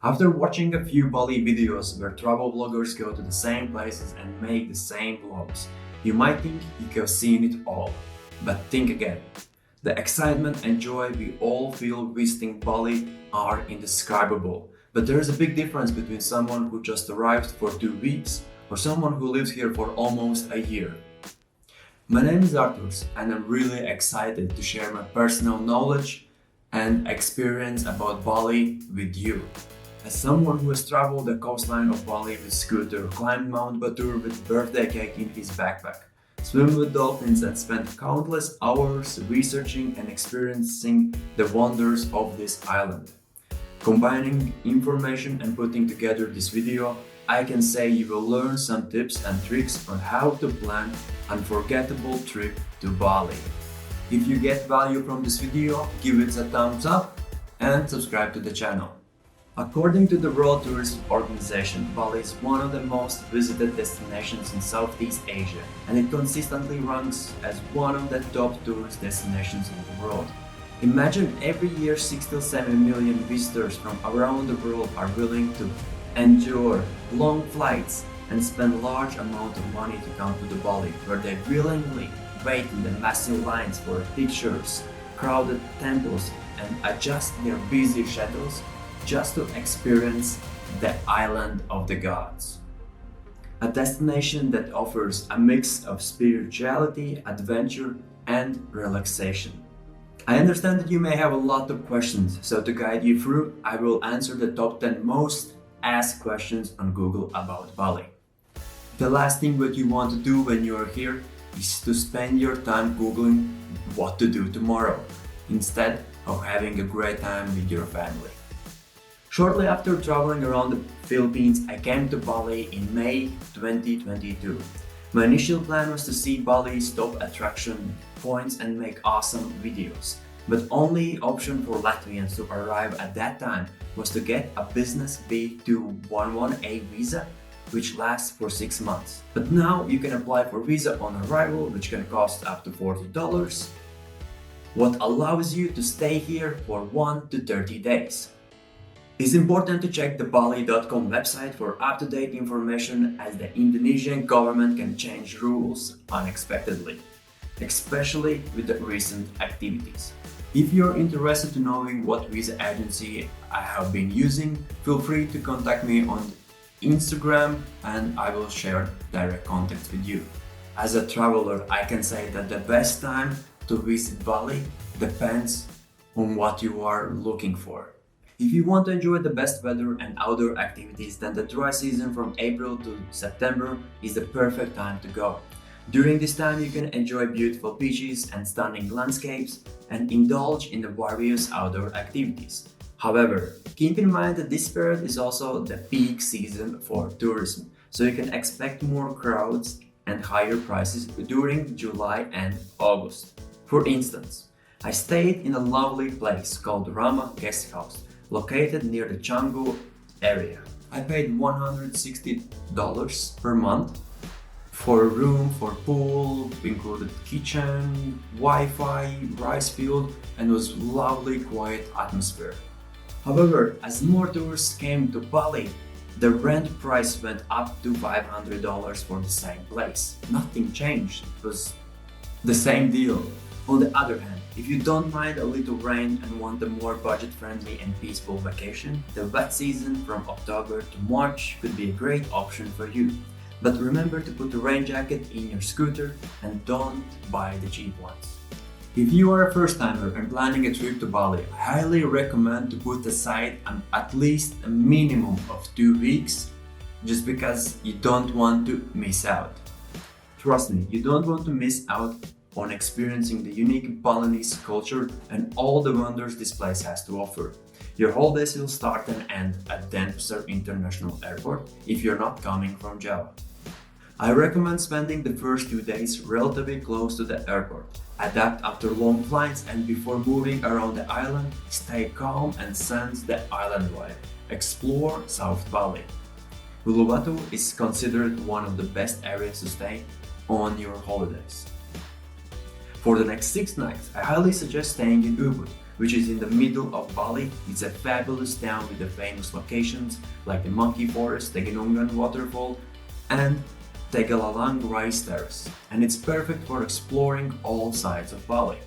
After watching a few Bali videos where travel vloggers go to the same places and make the same vlogs, you might think you have seen it all. But think again. The excitement and joy we all feel visiting Bali are indescribable. But there is a big difference between someone who just arrived for 2 weeks or someone who lives here for almost a year. My name is Arturs and I'm really excited to share my personal knowledge and experience about Bali with you. As someone who has traveled the coastline of Bali with scooter, climbed Mount Batur with birthday cake in his backpack, swim with dolphins and spent countless hours researching and experiencing the wonders of this island. Combining information and putting together this video, I can say you will learn some tips and tricks on how to plan an unforgettable trip to Bali. If you get value from this video, give it a thumbs up and subscribe to the channel. According to the World Tourism Organization, Bali is one of the most visited destinations in Southeast Asia, and it consistently ranks as one of the top tourist destinations in the world. Imagine every year 6 to 7 million visitors from around the world are willing to endure long flights and spend large amount of money to come to the Bali, where they willingly wait in the massive lines for pictures, crowded temples, and adjust their busy schedules just to experience the island of the gods. A destination that offers a mix of spirituality, adventure, and relaxation. I understand that you may have a lot of questions, so to guide you through, I will answer the top 10 most asked questions on Google about Bali. The last thing that you want to do when you are here is to spend your time Googling what to do tomorrow, instead of having a great time with your family. Shortly after traveling around the Philippines, I came to Bali in May 2022. My initial plan was to see Bali's top attraction points and make awesome videos. But only option for Latvians to arrive at that time was to get a business B211A visa, which lasts for 6 months. But now you can apply for visa on arrival, which can cost up to $40, what allows you to stay here for 1 to 30 days. It's important to check the Bali.com website for up-to-date information, as the Indonesian government can change rules unexpectedly, especially with the recent activities. If you're interested in knowing what visa agency I have been using, feel free to contact me on Instagram and I will share direct contacts with you. As a traveler, I can say that the best time to visit Bali depends on what you are looking for. If you want to enjoy the best weather and outdoor activities, then the dry season from April to September is the perfect time to go. During this time, you can enjoy beautiful beaches and stunning landscapes and indulge in the various outdoor activities. However, keep in mind that this period is also the peak season for tourism, so you can expect more crowds and higher prices during July and August. For instance, I stayed in a lovely place called Rama Guest House, located near the Canggu area. I paid $160 per month for a room, for pool, included kitchen, Wi-Fi, rice field, and was lovely quiet atmosphere. However, as more tourists came to Bali, the rent price went up to $500 for the same place. Nothing changed, it was the same deal. On the other hand, if you don't mind a little rain and want a more budget-friendly and peaceful vacation, the wet season from October to March could be a great option for you. But remember to put a rain jacket in your scooter and don't buy the cheap ones. If you are a first-timer and planning a trip to Bali, I highly recommend to put aside at least a minimum of 2 weeks, just because you don't want to miss out. Trust me, you don't want to miss out on experiencing the unique Balinese culture and all the wonders this place has to offer. Your holidays will start and end at Denpasar International Airport if you're not coming from Java. I recommend spending the first 2 days relatively close to the airport. Adapt after long flights, and before moving around the island, stay calm and sense the island vibe. Explore South Bali. Uluwatu is considered one of the best areas to stay on your holidays. For the next 6 nights, I highly suggest staying in Ubud, which is in the middle of Bali. It's a fabulous town with the famous locations like the Monkey Forest, the Gunungan Waterfall, and Tegalalang Rice Terrace, and it's perfect for exploring all sides of Bali.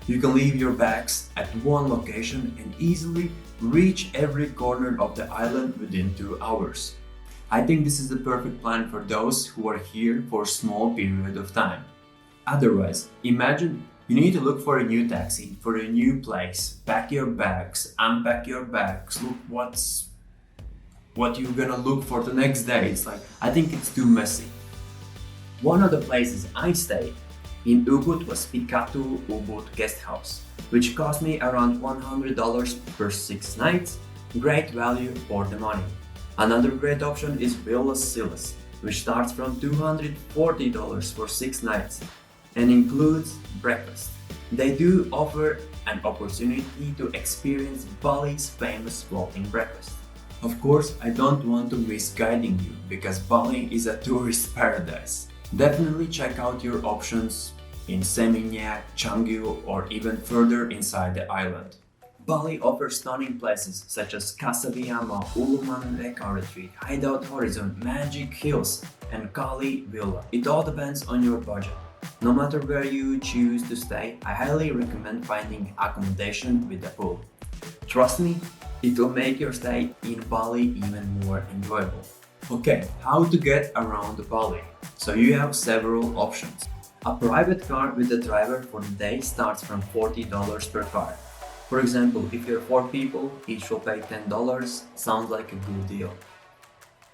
You can leave your bags at one location and easily reach every corner of the island within 2 hours. I think this is the perfect plan for those who are here for a small period of time. Otherwise, imagine you need to look for a new taxi for a new place, pack your bags, unpack your bags, look what you're gonna look for the next day. It's like, I think it's too messy. One of the places I stayed in Ubud was Pikatu Ubud Guest House, which cost me around $100 per 6 nights. Great value for the money. Another great option is Villas Silas, which starts from $240 for 6 nights and includes breakfast. They do offer an opportunity to experience Bali's famous floating breakfast. Of course, I don't want to miss guiding you because Bali is a tourist paradise. Definitely check out your options in Seminyak, Canggu, or even further inside the island. Bali offers stunning places such as Kasaviyama, Uluman Eka Retreat, Hideout Horizon, Magic Hills, and Kali Villa. It all depends on your budget. No matter where you choose to stay, I highly recommend finding accommodation with a pool. Trust me, it will make your stay in Bali even more enjoyable. Okay, how to get around Bali? So you have several options. A private car with a driver for the day starts from $40 per car. For example, if you're 4 people, each will pay $10, sounds like a good deal.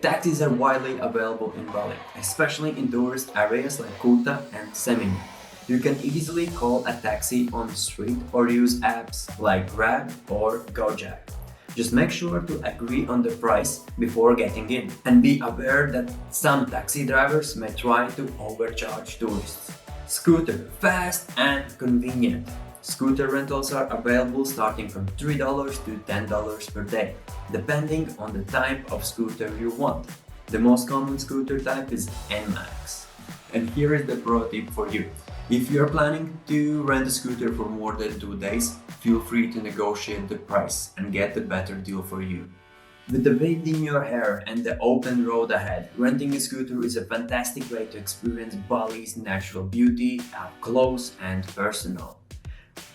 Taxis are widely available in Bali, especially in tourist areas like Kuta and Seminyak. You can easily call a taxi on the street or use apps like Grab or Gojek. Just make sure to agree on the price before getting in, and be aware that some taxi drivers may try to overcharge tourists. Scooter, fast and convenient. Scooter rentals are available starting from $3 to $10 per day, depending on the type of scooter you want. The most common scooter type is NMAX. And here is the pro tip for you. If you're planning to rent a scooter for more than 2 days, feel free to negotiate the price and get the better deal for you. With the wind in your hair and the open road ahead, renting a scooter is a fantastic way to experience Bali's natural beauty up close and personal.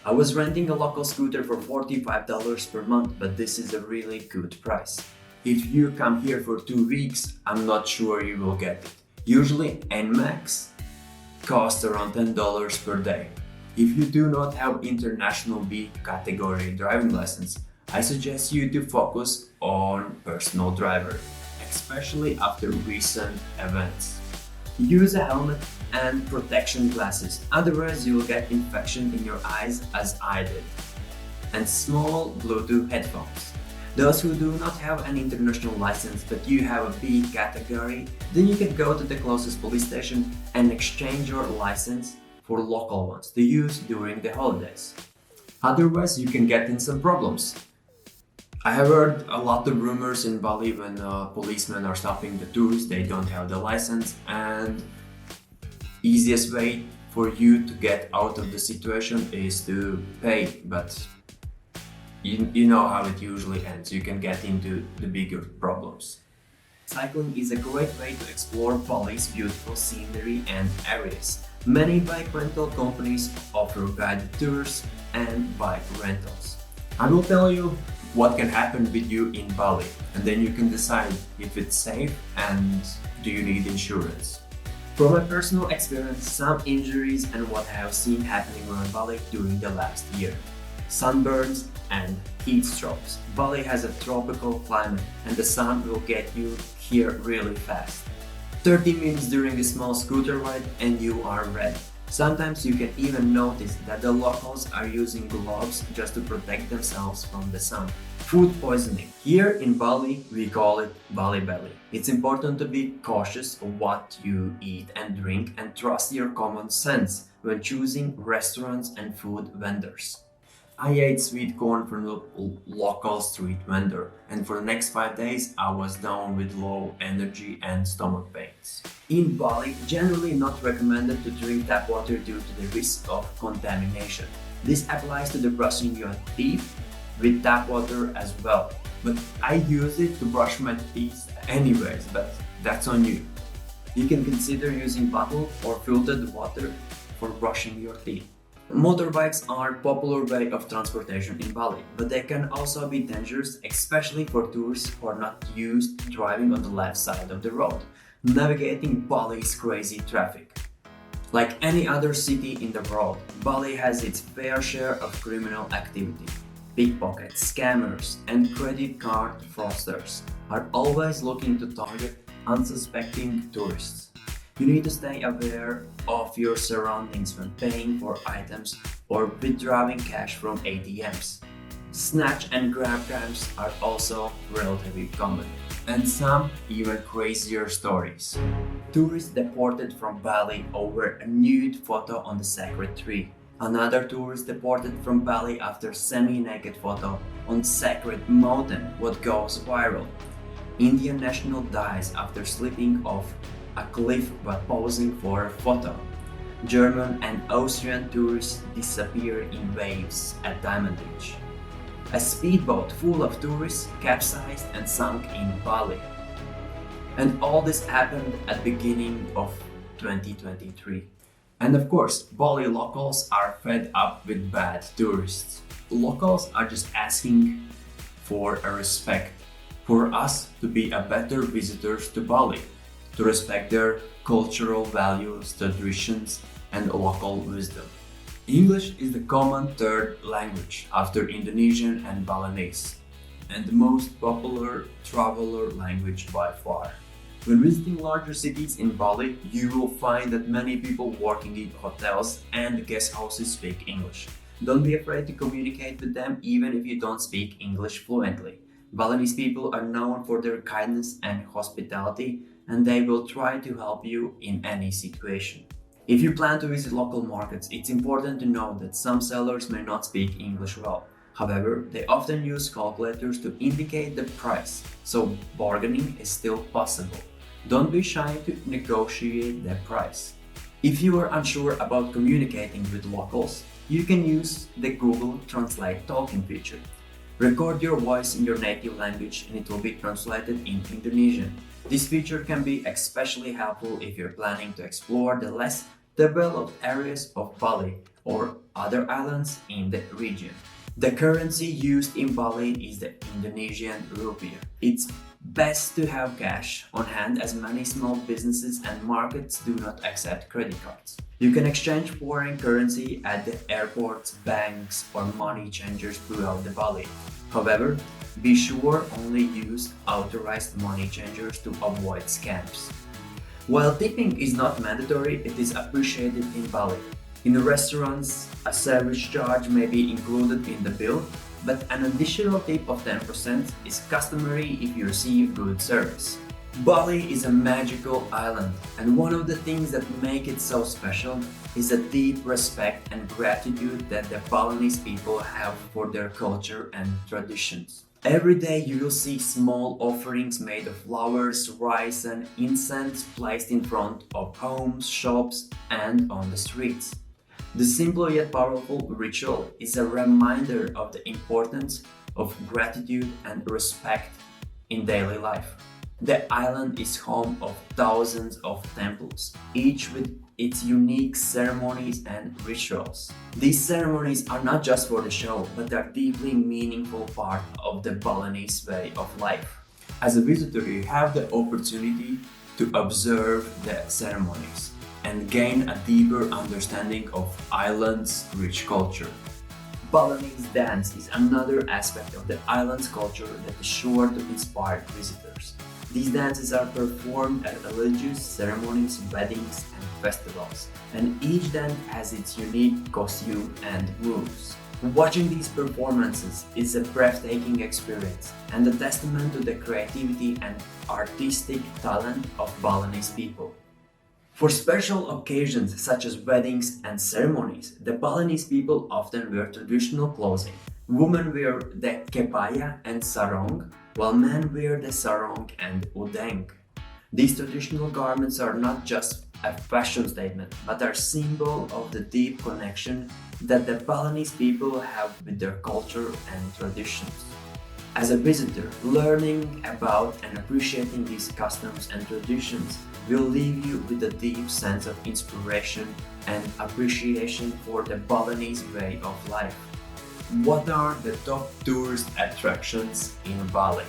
I was renting a local scooter for $45 per month, but this is a really good price. If you come here for 2 weeks, I'm not sure you will get it. Usually NMAX costs around $10 per day. If you do not have international B category driving license, I suggest you to focus on personal driver, especially after recent events. Use a helmet and protection glasses, otherwise you will get infection in your eyes as I did. And small Bluetooth headphones. Those who do not have an international license but you have a B category, then you can go to the closest police station and exchange your license for local ones to use during the holidays. Otherwise, you can get in some problems. I have heard a lot of rumors in Bali when policemen are stopping the tourists, they don't have the license, and easiest way for you to get out of the situation is to pay, but you know how it usually ends. You can get into the bigger problems. Cycling is a great way to explore Bali's beautiful scenery and areas. Many bike rental companies offer guided tours and bike rentals. I will tell you what can happen with you in Bali, and then you can decide if it's safe and do you need insurance. From my personal experience, some injuries and what I have seen happening around Bali during the last year. Sunburns and heat strokes. Bali has a tropical climate and the sun will get you here really fast. 30 minutes during a small scooter ride and you are red. Sometimes you can even notice that the locals are using gloves just to protect themselves from the sun. Food poisoning. Here in Bali, we call it Bali belly. It's important to be cautious of what you eat and drink and trust your common sense when choosing restaurants and food vendors. I ate sweet corn from the local street vendor, and for the next 5 days I was down with low energy and stomach pains. In Bali, generally not recommended to drink tap water due to the risk of contamination. This applies to the brushing your teeth with tap water as well. But I use it to brush my teeth anyways, but that's on you. You can consider using bottled or filtered water for brushing your teeth. Motorbikes are a popular way of transportation in Bali, but they can also be dangerous, especially for tourists who are not used to driving on the left side of the road, navigating Bali's crazy traffic. Like any other city in the world, Bali has its fair share of criminal activity. Pickpockets, scammers, and credit card fraudsters are always looking to target unsuspecting tourists. You need to stay aware of your surroundings when paying for items or withdrawing cash from ATMs. Snatch and grab crimes are also relatively common, and some even crazier stories. Tourists deported from Bali over a nude photo on the sacred tree. Another tourist deported from Bali after semi-naked photo on sacred mountain, what goes viral. Indian national dies after slipping off a cliff while posing for a photo. German and Austrian tourists disappear in waves at Diamond Beach. A speedboat full of tourists capsized and sunk in Bali. And all this happened at the beginning of 2023. And of course, Bali locals are fed up with bad tourists. Locals are just asking for a respect, for us to be a better visitors to Bali, to respect their cultural values, traditions, and local wisdom. English is the common third language after Indonesian and Balinese, and the most popular traveler language by far. When visiting larger cities in Bali, you will find that many people working in hotels and guest houses speak English. Don't be afraid to communicate with them even if you don't speak English fluently. Balinese people are known for their kindness and hospitality, and they will try to help you in any situation. If you plan to visit local markets, it's important to know that some sellers may not speak English well. However, they often use calculators to indicate the price, so bargaining is still possible. Don't be shy to negotiate the price. If you are unsure about communicating with locals, you can use the Google Translate talking feature. Record your voice in your native language and it will be translated in Indonesian. This feature can be especially helpful if you're planning to explore the less developed areas of Bali or other islands in the region. The currency used in Bali is the Indonesian rupiah. It's best to have cash on hand as many small businesses and markets do not accept credit cards. You can exchange foreign currency at the airports, banks, or money changers throughout the Bali. However, be sure only use authorized money changers to avoid scams. While tipping is not mandatory, it is appreciated in Bali. In restaurants, a service charge may be included in the bill, but an additional tip of 10% is customary if you receive good service. Bali is a magical island, and one of the things that make it so special is the deep respect and gratitude that the Balinese people have for their culture and traditions. Every day you will see small offerings made of flowers, rice, and incense placed in front of homes, shops, and on the streets. The simple yet powerful ritual is a reminder of the importance of gratitude and respect in daily life. The island is home of thousands of temples, each with its unique ceremonies and rituals. These ceremonies are not just for the show, but are deeply meaningful part of the Balinese way of life. As a visitor, you have the opportunity to observe the ceremonies and gain a deeper understanding of island's rich culture. Balinese dance is another aspect of the island's culture that is sure to inspire visitors. These dances are performed at religious ceremonies, weddings, and festivals, and each dance has its unique costume and moves. Watching these performances is a breathtaking experience and a testament to the creativity and artistic talent of Balinese people. For special occasions such as weddings and ceremonies, the Balinese people often wear traditional clothing. Women wear the kebaya and sarong, while men wear the sarong and udeng. These traditional garments are not just a fashion statement, but are symbol of the deep connection that the Balinese people have with their culture and traditions. As a visitor, learning about and appreciating these customs and traditions will leave you with a deep sense of inspiration and appreciation for the Balinese way of life. What are the top tourist attractions in Bali?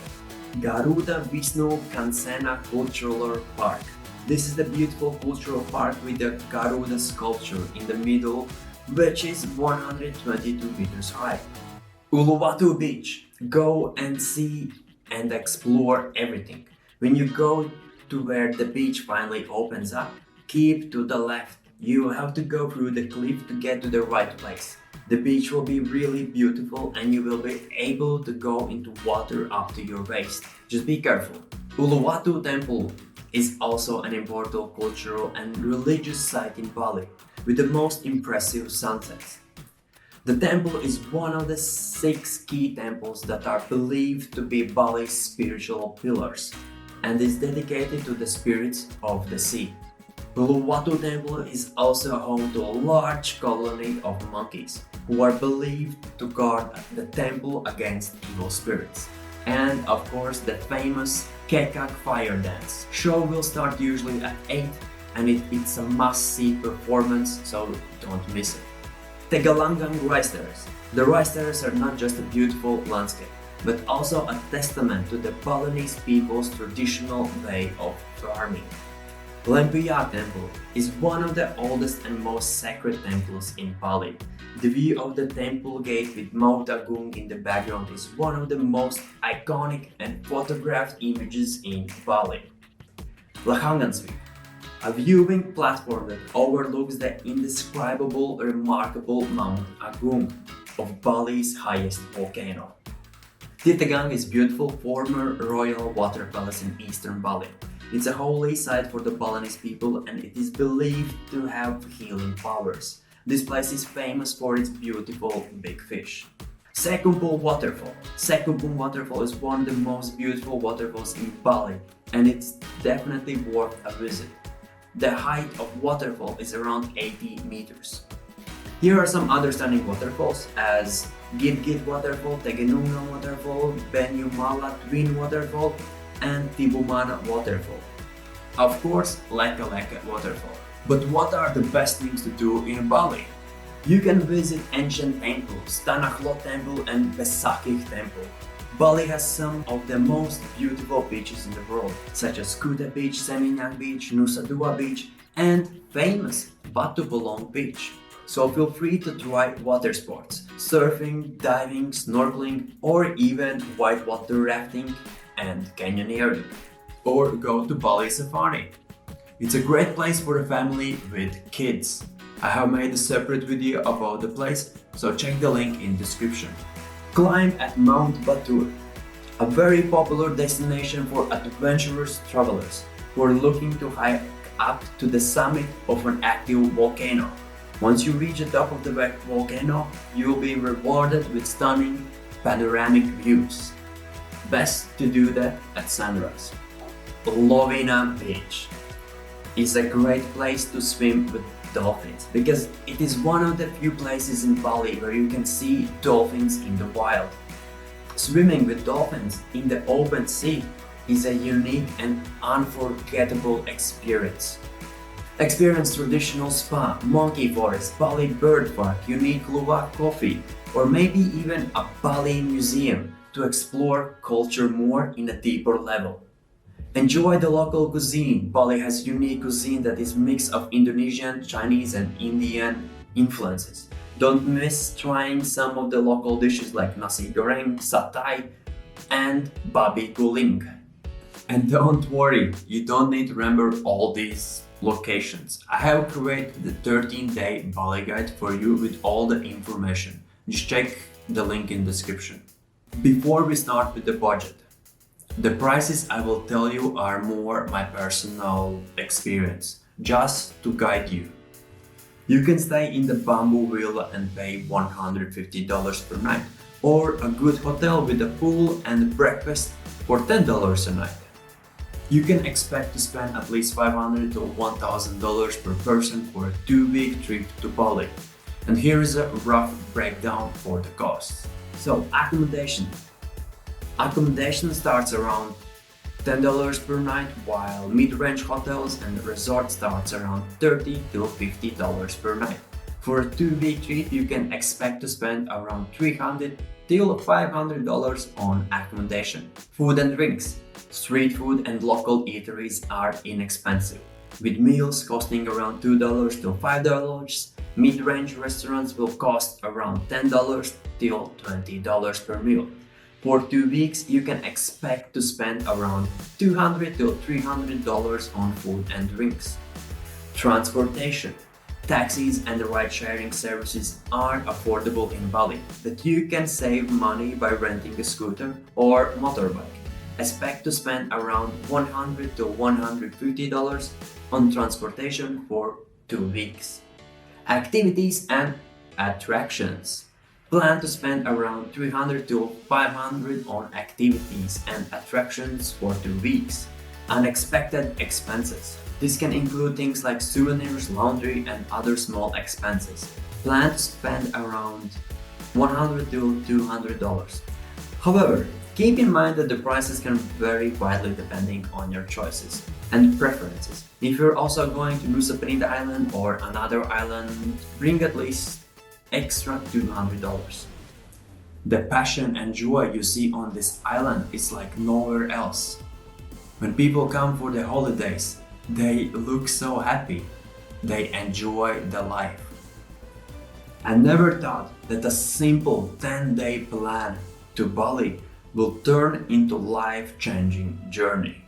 Garuda Wisnu Kansena Cultural Park. This is the beautiful cultural park with the Garuda sculpture in the middle, which is 122 meters high. Uluwatu Beach. Go and see and explore everything. When you go to where the beach finally opens up, keep to the left. You will have to go through the cliff to get to the right place. The beach will be really beautiful and you will be able to go into water up to your waist. Just be careful. Uluwatu Temple is also an important cultural and religious site in Bali with the most impressive sunsets. The temple is one of the 6 key temples that are believed to be Bali's spiritual pillars and is dedicated to the spirits of the sea. Uluwatu Temple is also home to a large colony of monkeys who are believed to guard the temple against evil spirits. And of course the famous Kekak fire dance. Show will start usually at 8 and it's a must-see performance, so don't miss it. Tegalangang Rice Terrace. The rice terrace are not just a beautiful landscape, but also a testament to the Balinese people's traditional way of farming. Lempiyak Temple is one of the oldest and most sacred temples in Bali. The view of the temple gate with Mount Agung in the background is one of the most iconic and photographed images in Bali. Lahangan Suite, a viewing platform that overlooks the indescribable, remarkable Mount Agung of Bali's highest volcano. Titagang is a beautiful former royal water palace in eastern Bali. It's a holy site for the Balinese people and it is believed to have healing powers. This place is famous for its beautiful big fish. Sekumpul Waterfall. Sekumpul Waterfall is one of the most beautiful waterfalls in Bali and it's definitely worth a visit. The height of waterfall is around 80 meters. Here are some other stunning waterfalls as Git Waterfall, Tegenungan Waterfall, Benyumala Twin Waterfall, and Tibumana Waterfall. Of course, Leka Leka Waterfall. But what are the best things to do in Bali? You can visit ancient temples, Tanah Lot Temple and Besakih Temple. Bali has some of the most beautiful beaches in the world, such as Kuta Beach, Seminyak Beach, Nusa Dua Beach, and famous Batu Bolong Beach. So feel free to try water sports, surfing, diving, snorkeling, or even whitewater rafting and canyoneering. Or go to Bali Safari. It's a great place for a family with kids. I have made a separate video about the place, so check the link in description. Climb at Mount Batur, a very popular destination for adventurous travelers who are looking to hike up to the summit of an active volcano. Once you reach the top of the volcano, you will be rewarded with stunning panoramic views. Best to do that at sunrise. Lovina Beach is a great place to swim with dolphins because it is one of the few places in Bali where you can see dolphins in the wild. Swimming with dolphins in the open sea is a unique and unforgettable experience. Experience traditional spa, monkey forest, Bali bird park, unique luwak coffee, or maybe even a Bali museum to explore culture more in a deeper level. Enjoy the local cuisine. Bali has unique cuisine that is a mix of Indonesian, Chinese and Indian influences. Don't miss trying some of the local dishes like nasi goreng, satay, and babi guling. And don't worry, you don't need to remember all these locations. I have created the 13-day Bali guide for you with all the information. Just check the link in description. Before we start with the budget, the prices I will tell you are more my personal experience, just to guide you. You can stay in the bamboo villa and pay $150 per night, or a good hotel with a pool and breakfast for $10 a night. You can expect to spend at least $500 to $1,000 per person for a 2-week trip to Bali. And here is a rough breakdown for the costs. So, accommodation. Accommodation starts around $10 per night, while mid-range hotels and resort starts around $30 to $50 per night. For a 2-week trip, you can expect to spend around $300 till $500 on accommodation. Food and drinks. Street food and local eateries are inexpensive, with meals costing around $2 to $5. Mid-range restaurants will cost around $10 till $20 per meal. For 2 weeks, you can expect to spend around $200 to $300 on food and drinks. Transportation. Taxis and ride-sharing services are affordable in Bali, but you can save money by renting a scooter or motorbike. Expect to spend around $100 to $150 on transportation for 2 weeks. Activities and attractions. Plan to spend around $300 to $500 on activities and attractions for 2 weeks. Unexpected expenses. This can include things like souvenirs, laundry, and other small expenses. Plan to spend around $100 to $200. However, keep in mind that the prices can vary widely depending on your choices and preferences. If you're also going to Nusa Penida Island or another island, bring at least extra $200. The passion and joy you see on this island is like nowhere else. When people come for the holidays, they look so happy. They enjoy the life. I never thought that a simple 10-day plan to Bali will turn into a life-changing journey.